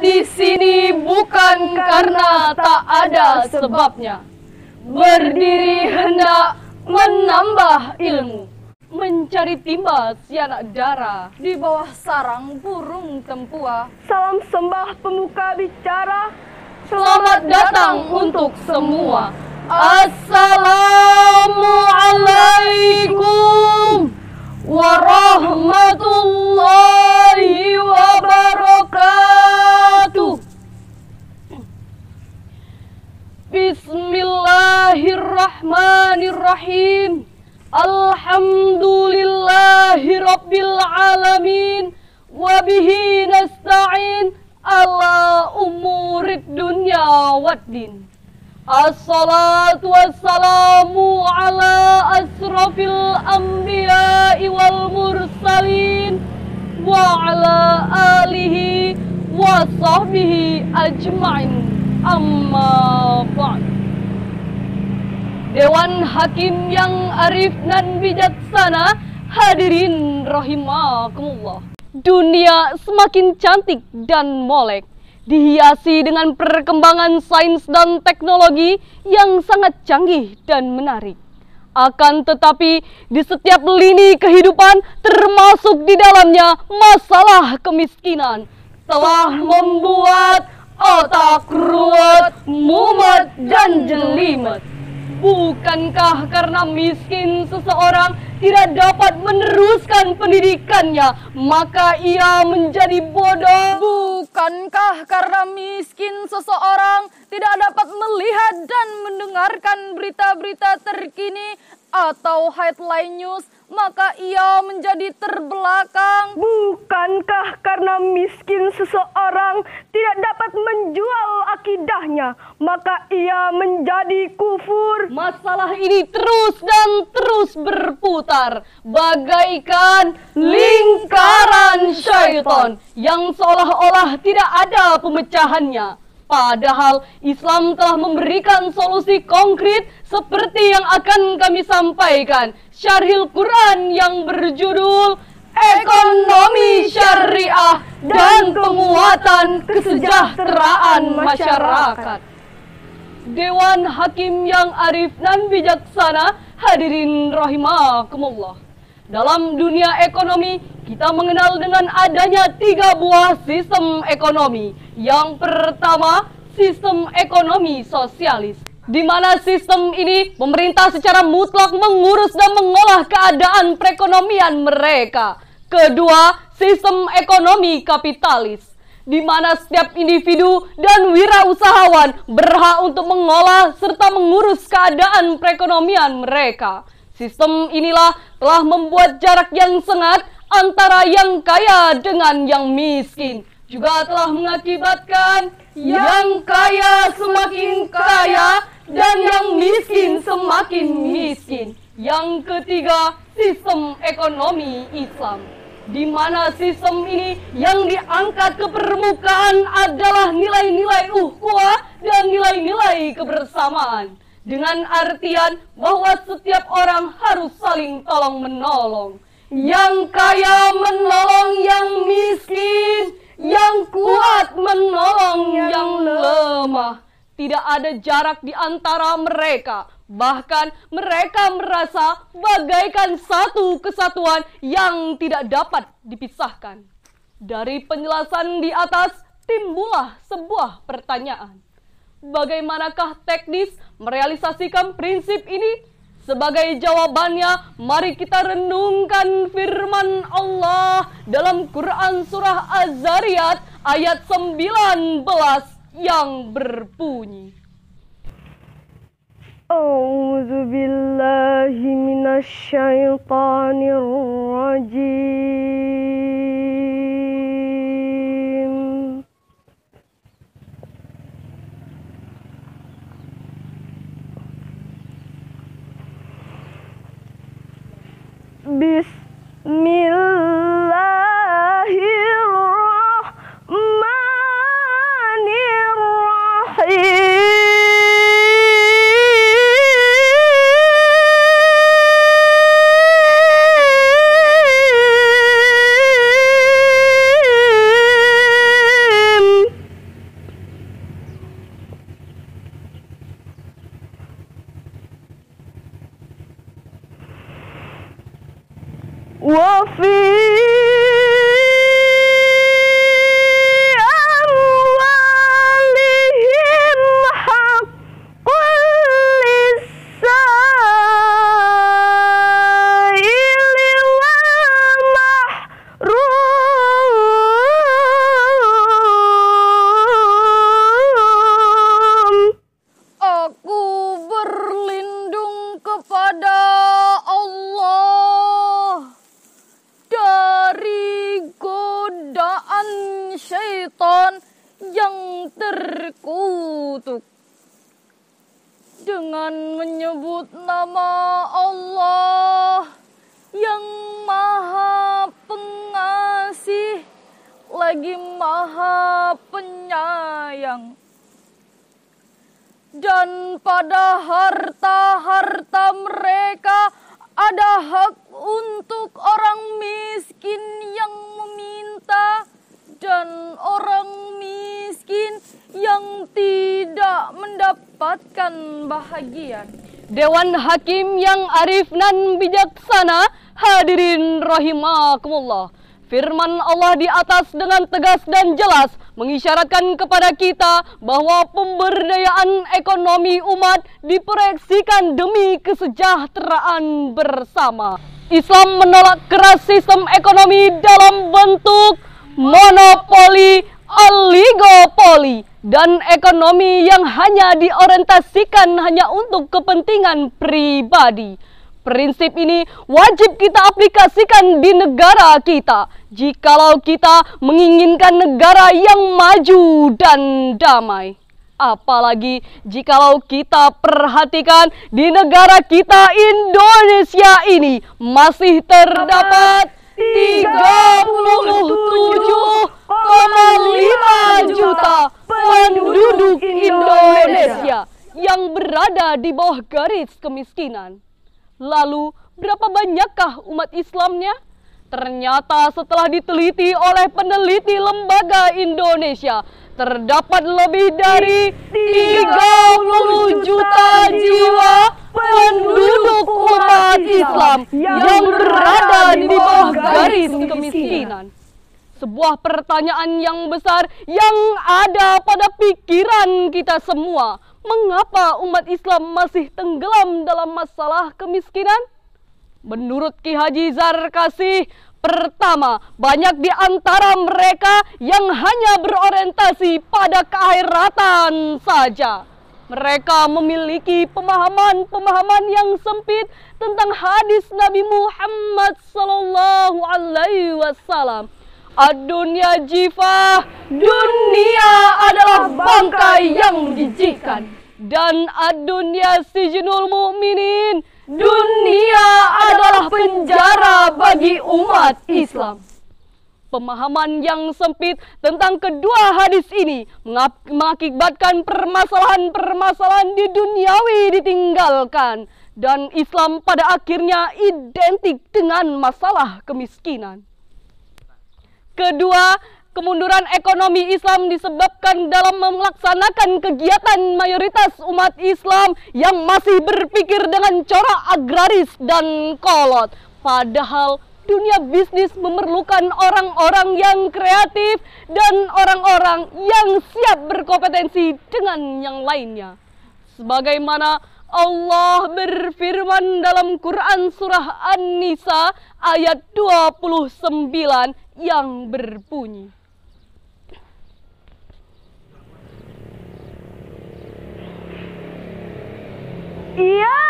di sini bukan karena tak ada sebabnya. Berdiri hendak menambah ilmu, mencari timba sianak dara di bawah sarang burung tempua. Salam sembah pemuka bicara. Selamat datang untuk semua. Assalamualaikum warahmatullahi wabarakatuh. Bismillahirrahmanirrahim. Alhamdulillahi rabbil alamin. Wabihi nasta'in ala umurid dunya waddin. Assalatu wassalamu ala asrafil anbiya'i wal mursalin wa ala alihi wa sahbihi ajma'in, amma ba'd. Dewan Hakim yang arif dan bijaksana, hadirin rahimakumullah. Dunia semakin cantik dan molek, dihiasi dengan perkembangan sains dan teknologi yang sangat canggih dan menarik. Akan tetapi, di setiap lini kehidupan, termasuk di dalamnya masalah kemiskinan, telah membuat otak ruwet, mumet, dan jelimet. Bukankah karena miskin seseorang tidak dapat meneruskan pendidikannya, maka ia menjadi bodoh? Bukankah karena miskin seseorang tidak dapat melihat dan mendengarkan berita-berita terkini atau headline news, maka ia menjadi terbelakang? Bukankah karena miskin seseorang tidak dapat menjual akidahnya, maka ia menjadi kufur? Masalah ini terus dan terus berputar, bagaikan lingkaran syaitan yang seolah-olah tidak ada pemecahannya. Padahal Islam telah memberikan solusi konkret seperti yang akan kami sampaikan. Syarhil Quran yang berjudul Ekonomi Syariah dan Penguatan Kesejahteraan Masyarakat. Dewan Hakim yang arif dan bijaksana, hadirin rahimakumullah. Dalam dunia ekonomi, kita mengenal dengan adanya 3 buah sistem ekonomi. Yang pertama, sistem ekonomi sosialis, di mana sistem ini pemerintah secara mutlak mengurus dan mengolah keadaan perekonomian mereka. Kedua, sistem ekonomi kapitalis, di mana setiap individu dan wirausahawan berhak untuk mengolah serta mengurus keadaan perekonomian mereka. Sistem inilah telah membuat jarak yang sangat antara yang kaya dengan yang miskin. Juga telah mengakibatkan yang kaya semakin kaya dan yang miskin semakin miskin. Yang ketiga, sistem ekonomi Islam, di mana sistem ini yang diangkat ke permukaan adalah nilai-nilai ukhuwah dan nilai-nilai kebersamaan. Dengan artian bahwa setiap orang harus saling tolong-menolong. Yang kaya menolong yang miskin, yang kuat menolong yang lemah. Tidak ada jarak di antara mereka. Bahkan mereka merasa bagaikan satu kesatuan yang tidak dapat dipisahkan. Dari penjelasan di atas timbullah sebuah pertanyaan. Bagaimanakah teknis merealisasikan prinsip ini? Sebagai jawabannya, mari kita renungkan firman Allah dalam Quran surah Az-Zariyat ayat 19 yang berbunyi, A'udzu billahi minasy syaithanir rajim. Bismillahirrahmanirrahim. وفي أموالهم حق للسائل والمحروم. Aku berlindung kepada Allah dari godaan syaitan yang terkutuk. Dengan menyebut nama Allah yang Maha Pengasih lagi Maha Penyayang. Dan pada harta-harta mereka ada hak untuk orang miskin yang meminta dan orang miskin yang tidak mendapatkan bahagian. Dewan Hakim yang arif dan bijaksana, hadirin rahimakumullah. Firman Allah di atas dengan tegas dan jelas mengisyaratkan kepada kita bahwa pemberdayaan ekonomi umat diproyeksikan demi kesejahteraan bersama. Islam menolak keras sistem ekonomi dalam bentuk monopoli, oligopoli, dan ekonomi yang hanya diorientasikan hanya untuk kepentingan pribadi. Prinsip ini wajib kita aplikasikan di negara kita jikalau kita menginginkan negara yang maju dan damai. Apalagi jikalau kita perhatikan di negara kita Indonesia ini masih terdapat 37,5 juta penduduk Indonesia yang berada di bawah garis kemiskinan. Lalu, berapa banyakkah umat Islamnya? Ternyata setelah diteliti oleh peneliti Lembaga Indonesia, terdapat lebih dari 30 juta jiwa penduduk umat Islam yang berada di bawah garis kemiskinan. Sebuah pertanyaan yang besar yang ada pada pikiran kita semua. Mengapa umat Islam masih tenggelam dalam masalah kemiskinan? Menurut Ki Haji Zarkasih, pertama, banyak di antara mereka yang hanya berorientasi pada keakhiratan saja. Mereka memiliki pemahaman-pemahaman yang sempit tentang hadis Nabi Muhammad SAW. Ad-dunya jifah, dunia adalah bangkai yang jijikkan. Dan ad-dunya sijnul mu'minin, dunia adalah penjara bagi umat Islam. Pemahaman yang sempit tentang kedua hadis ini mengakibatkan permasalahan-permasalahan di duniawi ditinggalkan. Dan Islam pada akhirnya identik dengan masalah kemiskinan. Kedua, kemunduran ekonomi Islam disebabkan dalam melaksanakan kegiatan mayoritas umat Islam yang masih berpikir dengan corak agraris dan kolot. Padahal dunia bisnis memerlukan orang-orang yang kreatif dan orang-orang yang siap berkompetensi dengan yang lainnya. Sebagaimana Allah berfirman dalam Quran surah An-Nisa ayat 29 yang berbunyi, Ya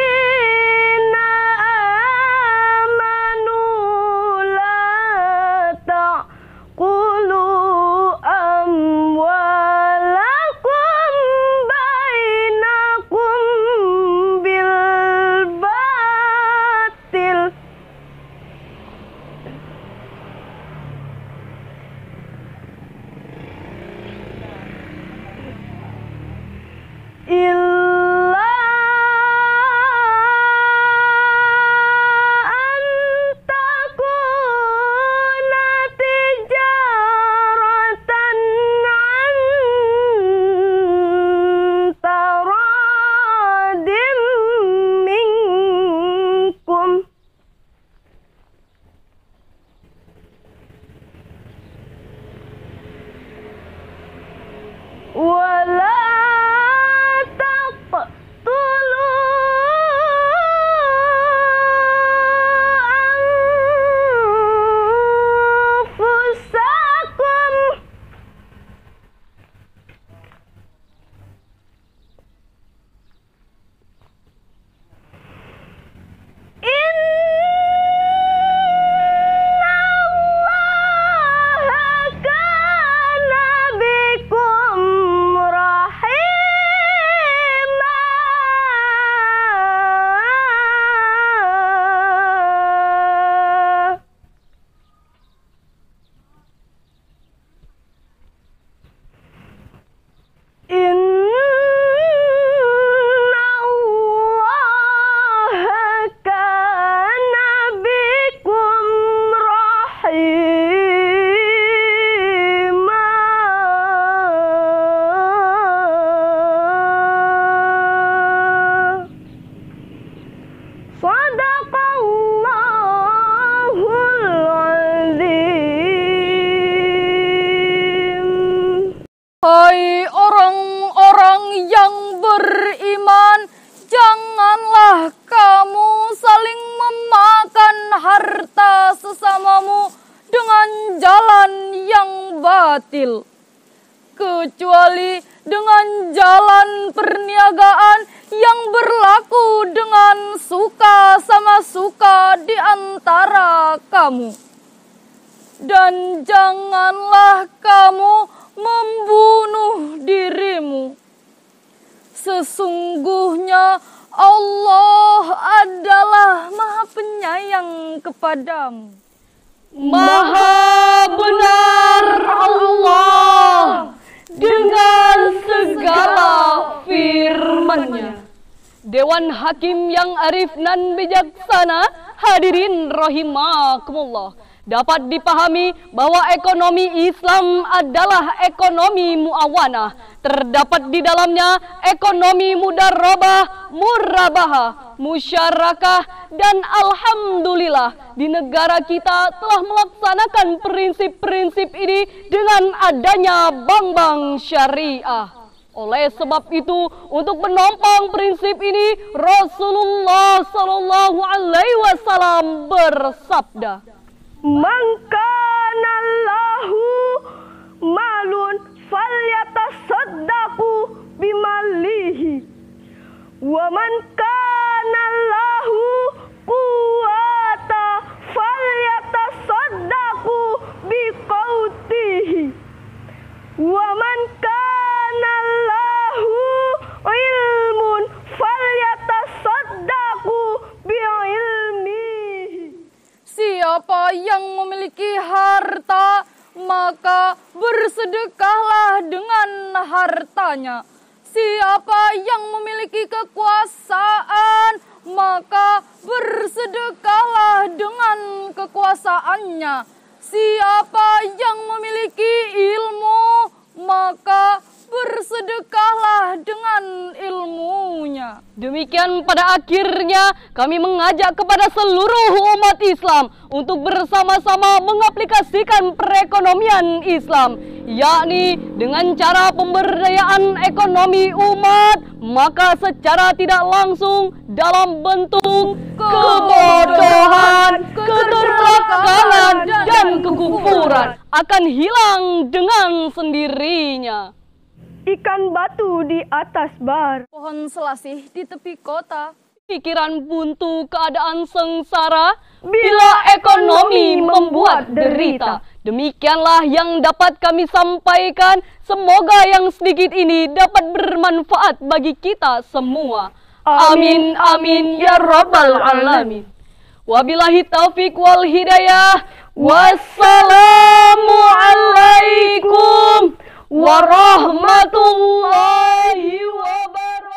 ayyuhalladzina amanu la ta'kulu amwalakum bainakum bil batil. sesamamu dengan jalan yang batil, kecuali dengan jalan perniagaan yang berlaku dengan suka sama suka di antara kamu. Dan janganlah kamu membunuh dirimu. Sesungguhnya Allah adalah Maha Penyayang kepadamu. Maha benar Allah dengan segala firman-Nya. Dewan Hakim yang arif dan bijaksana, hadirin rahimakumullah. Dapat dipahami bahwa ekonomi Islam adalah ekonomi muawanah. Terdapat di dalamnya ekonomi mudarabah, murabahah, musyarakah, dan alhamdulillah di negara kita telah melaksanakan prinsip-prinsip ini dengan adanya bank-bank syariah. Oleh sebab itu, untuk menopang prinsip ini, Rasulullah Sallallahu Alaihi Wasallam bersabda, Man kana lahu malun falyatasaddaqu bimalihi wa man kana lahu quwwata falyatasaddaqu biqautihi wa man kana lahu ilmun falyatasaddaqu biilmihi. Siapa yang memiliki harta, maka bersedekahlah dengan hartanya. Siapa yang memiliki kekuasaan, maka bersedekahlah dengan kekuasaannya. Siapa yang memiliki ilmu, maka bersedekahlah dengan ilmunya. Demikian pada akhirnya kami mengajak kepada seluruh umat Islam untuk bersama-sama mengaplikasikan perekonomian Islam, yakni dengan cara pemberdayaan ekonomi umat, maka secara tidak langsung dalam bentuk kebodohan, keterbelakangan, dan kekufuran akan hilang dengan sendirinya. Ikan batu di atas bar, Pohon selasih di tepi kota. Pikiran buntu, keadaan sengsara, bila ekonomi membuat derita. Demikianlah yang dapat kami sampaikan. Semoga yang sedikit ini dapat bermanfaat bagi kita semua. Amin, amin, ya Rabbal Alamin. Wabillahi taufiq wal hidayah. Wassalamualaikum warahmatullahi wabarakatuh.